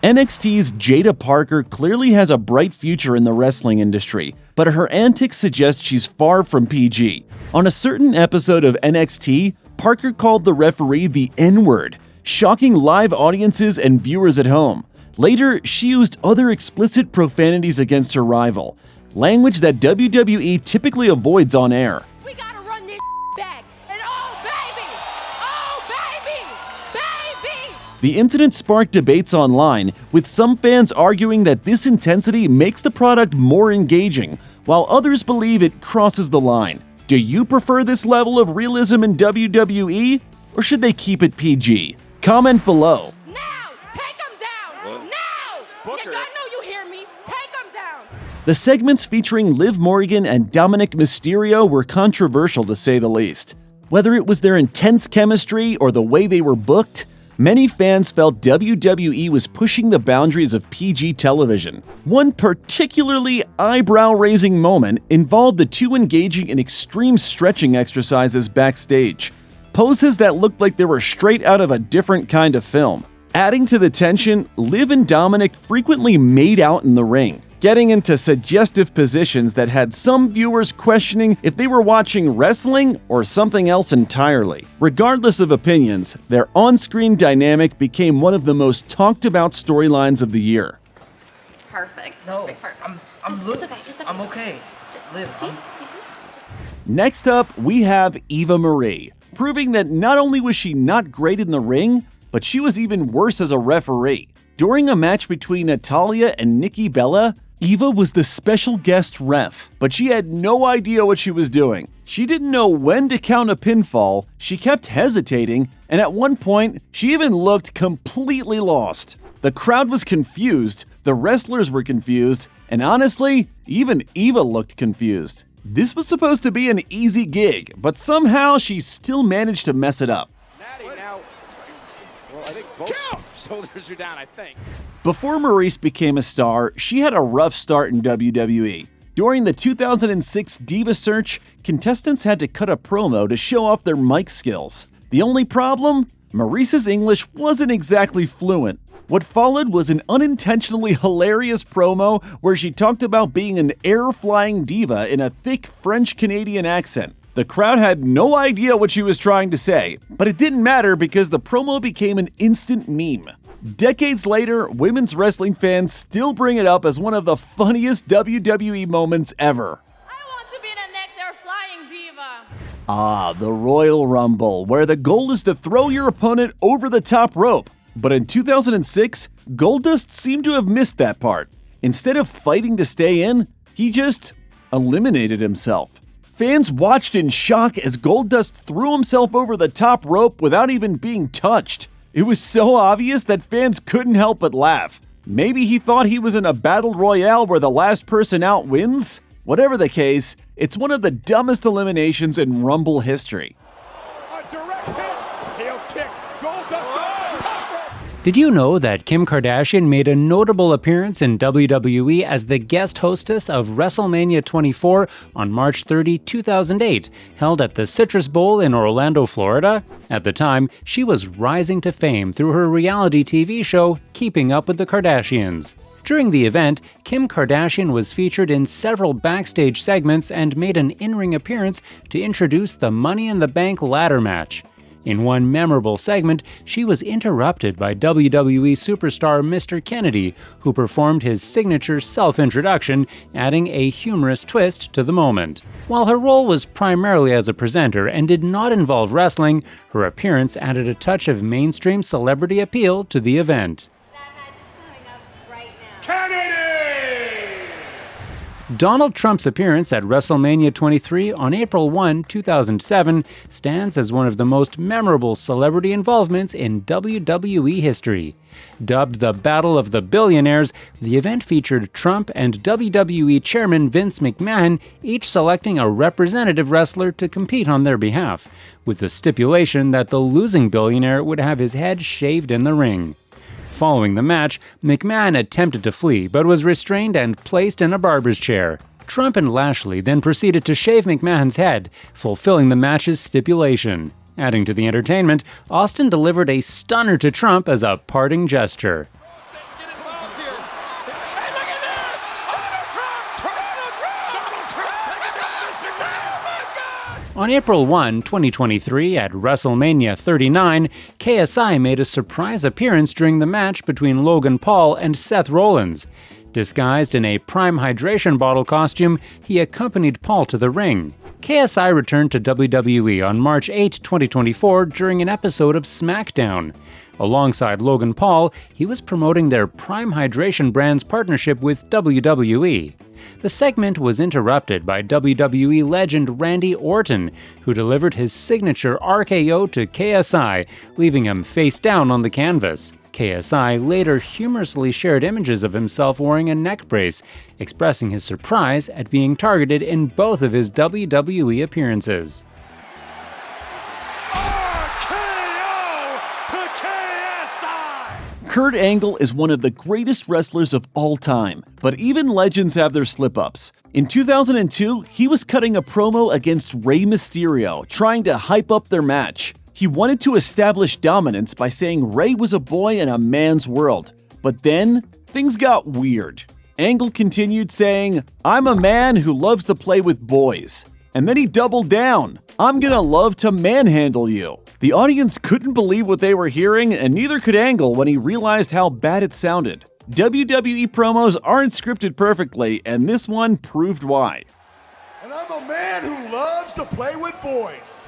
NXT's Jada Parker clearly has a bright future in the wrestling industry, but her antics suggest she's far from PG. On a certain episode of NXT, Parker called the referee the N-word, shocking live audiences and viewers at home. Later, she used other explicit profanities against her rival, language that WWE typically avoids on air. We gotta run this back, and oh baby! The incident sparked debates online, with some fans arguing that this intensity makes the product more engaging, while others believe it crosses the line. Do you prefer this level of realism in WWE, or should they keep it PG? Comment below. Now! Take him down! Now! Booker. I know you hear me! Take him down! The segments featuring Liv Morgan and Rey Mysterio were controversial to say the least. Whether it was their intense chemistry or the way they were booked, many fans felt WWE was pushing the boundaries of PG television. One particularly eyebrow-raising moment involved the two engaging in extreme stretching exercises backstage, poses that looked like they were straight out of a different kind of film. Adding to the tension, Liv and Dominic frequently made out in the ring, getting into suggestive positions that had some viewers questioning if they were watching wrestling or something else entirely. Regardless of opinions, their on-screen dynamic became one of the most talked about storylines of the year. Perfect. No, Perfect. I'm okay. Just Liv, see? I'm- You see? Just... Next up, we have Eva Marie, proving that not only was she not great in the ring, but she was even worse as a referee. During a match between Natalya and Nikki Bella, Eva was the special guest ref, but she had no idea what she was doing. She didn't know when to count a pinfall, she kept hesitating, and at one point, she even looked completely lost. The crowd was confused, the wrestlers were confused, and honestly, even Eva looked confused. This was supposed to be an easy gig, but somehow she still managed to mess it up. Now, well, I think both shoulders are down, I think. Before Maryse became a star, she had a rough start in WWE. During the 2006 Diva Search, contestants had to cut a promo to show off their mic skills. The only problem? Maryse's English wasn't exactly fluent. What followed was an unintentionally hilarious promo where she talked about being an air-flying diva in a thick French-Canadian accent. The crowd had no idea what she was trying to say, but it didn't matter because the promo became an instant meme. Decades later, women's wrestling fans still bring it up as one of the funniest WWE moments ever. I want to be the next air-flying diva! Ah, the Royal Rumble, where the goal is to throw your opponent over the top rope. But in 2006, Goldust seemed to have missed that part. Instead of fighting to stay in, he just eliminated himself. Fans watched in shock as Goldust threw himself over the top rope without even being touched. It was so obvious that fans couldn't help but laugh. Maybe he thought he was in a battle royale where the last person out wins? Whatever the case, it's one of the dumbest eliminations in Rumble history. A direct hit, heel kick, Goldust on the top rope. Did you know that Kim Kardashian made a notable appearance in WWE as the guest hostess of WrestleMania 24 on March 30, 2008, held at the Citrus Bowl in Orlando, Florida? At the time, she was rising to fame through her reality TV show, Keeping Up with the Kardashians. During the event, Kim Kardashian was featured in several backstage segments and made an in-ring appearance to introduce the Money in the Bank ladder match. In one memorable segment, she was interrupted by WWE superstar Mr. Kennedy, who performed his signature self-introduction, adding a humorous twist to the moment. While her role was primarily as a presenter and did not involve wrestling, her appearance added a touch of mainstream celebrity appeal to the event. That match is coming up right now. Kennedy! Donald Trump's appearance at WrestleMania 23 on April 1, 2007 stands as one of the most memorable celebrity involvements in WWE history. Dubbed the Battle of the Billionaires, the event featured Trump and WWE Chairman Vince McMahon each selecting a representative wrestler to compete on their behalf, with the stipulation that the losing billionaire would have his head shaved in the ring. Following the match, McMahon attempted to flee but was restrained and placed in a barber's chair. Trump and Lashley then proceeded to shave McMahon's head, fulfilling the match's stipulation. Adding to the entertainment, Austin delivered a stunner to Trump as a parting gesture. On April 1, 2023, at WrestleMania 39, KSI made a surprise appearance during the match between Logan Paul and Seth Rollins. Disguised in a Prime Hydration bottle costume, he accompanied Paul to the ring. KSI returned to WWE on March 8, 2024 during an episode of SmackDown. Alongside Logan Paul, he was promoting their Prime Hydration brand's partnership with WWE. The segment was interrupted by WWE legend Randy Orton, who delivered his signature RKO to KSI, leaving him face down on the canvas. KSI later humorously shared images of himself wearing a neck brace, expressing his surprise at being targeted in both of his WWE appearances. Kurt Angle is one of the greatest wrestlers of all time, but even legends have their slip-ups. In 2002, he was cutting a promo against Rey Mysterio, trying to hype up their match. He wanted to establish dominance by saying Rey was a boy in a man's world. But then, things got weird. Angle continued saying, "I'm a man who loves to play with boys." And then he doubled down, "I'm gonna love to manhandle you." The audience couldn't believe what they were hearing, and neither could Angle when he realized how bad it sounded. WWE promos aren't scripted perfectly, and this one proved why. And I'm a man who loves to play with boys.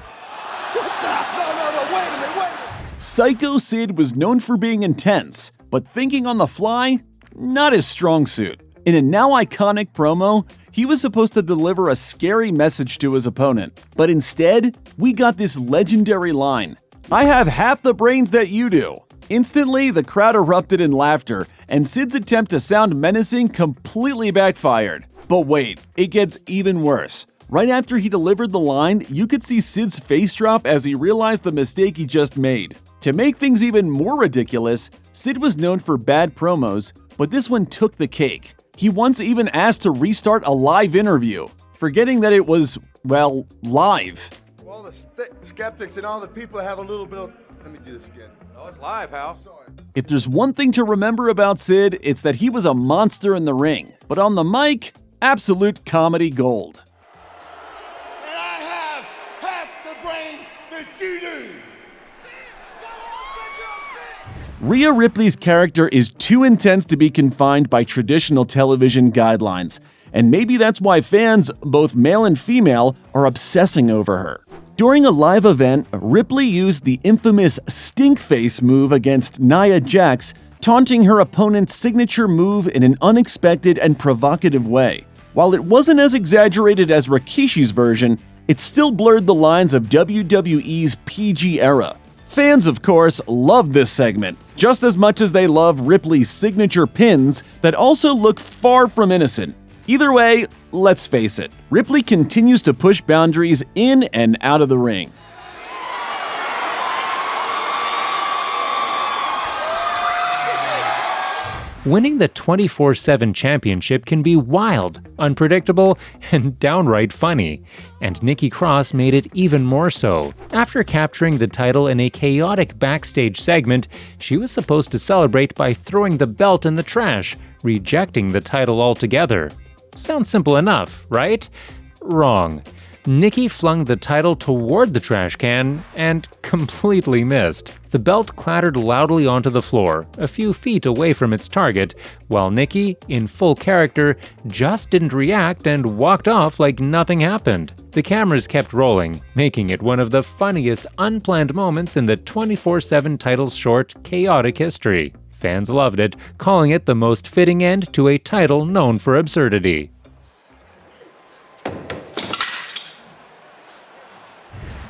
What the? No, wait a minute. Psycho Sid was known for being intense, but thinking on the fly, not his strong suit. In a now iconic promo, he was supposed to deliver a scary message to his opponent, but instead, we got this legendary line, "I have half the brains that you do." Instantly, the crowd erupted in laughter, and Sid's attempt to sound menacing completely backfired. But wait, it gets even worse. Right after he delivered the line, you could see Sid's face drop as he realized the mistake he just made. To make things even more ridiculous, Sid was known for bad promos, but this one took the cake. He once even asked to restart a live interview, forgetting that it was, well, live. All the skeptics and all the people have a little bit of... Let me do this again. Oh, it's live, pal. If there's one thing to remember about Sid, it's that he was a monster in the ring, but on the mic, absolute comedy gold. And I have half the brain that you do. Rhea Ripley's character is too intense to be confined by traditional television guidelines, and maybe that's why fans, both male and female, are obsessing over her. During a live event, Ripley used the infamous stink face move against Nia Jax, taunting her opponent's signature move in an unexpected and provocative way. While it wasn't as exaggerated as Rikishi's version, it still blurred the lines of WWE's PG era. Fans, of course, loved this segment, just as much as they love Ripley's signature pins that also look far from innocent. Either way, let's face it, Ripley continues to push boundaries in and out of the ring. Winning the 24/7 championship can be wild, unpredictable, and downright funny. And Nikki Cross made it even more so. After capturing the title in a chaotic backstage segment, she was supposed to celebrate by throwing the belt in the trash, rejecting the title altogether. Sounds simple enough, right? Wrong. Nikki flung the title toward the trash can and completely missed. The belt clattered loudly onto the floor, a few feet away from its target, while Nikki, in full character, just didn't react and walked off like nothing happened. The cameras kept rolling, making it one of the funniest unplanned moments in the 24/7 title's short, chaotic history. Fans loved it, calling it the most fitting end to a title known for absurdity.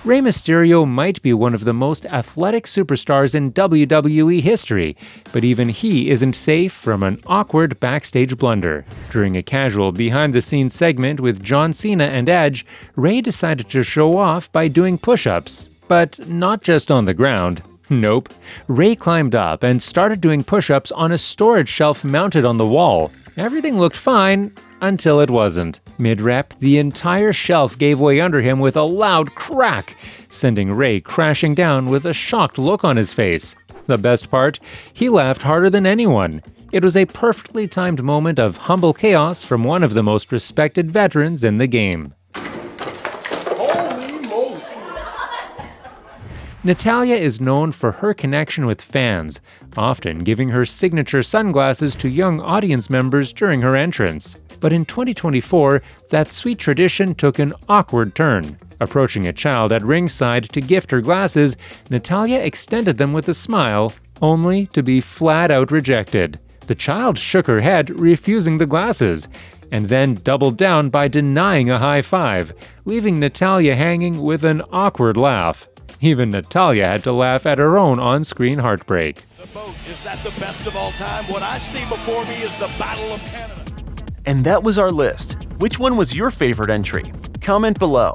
Rey Mysterio might be one of the most athletic superstars in WWE history, but even he isn't safe from an awkward backstage blunder. During a casual behind-the-scenes segment with John Cena and Edge, Rey decided to show off by doing push-ups. But not just on the ground. Nope. Rey climbed up and started doing push-ups on a storage shelf mounted on the wall. Everything looked fine until it wasn't. Mid-rep, the entire shelf gave way under him with a loud crack, sending Rey crashing down with a shocked look on his face. The best part? He laughed harder than anyone. It was a perfectly timed moment of humble chaos from one of the most respected veterans in the game. Holy moly! Natalya is known for her connection with fans, often giving her signature sunglasses to young audience members during her entrance. But in 2024, that sweet tradition took an awkward turn. Approaching a child at ringside to gift her glasses, Natalya extended them with a smile, only to be flat out rejected. The child shook her head, refusing the glasses, and then doubled down by denying a high five, leaving Natalya hanging with an awkward laugh. Even Natalya had to laugh at her own on-screen heartbreak. The vote, is that the best of all time? What I see before me is the Battle of Canada. And that was our list. Which one was your favorite entry? Comment below.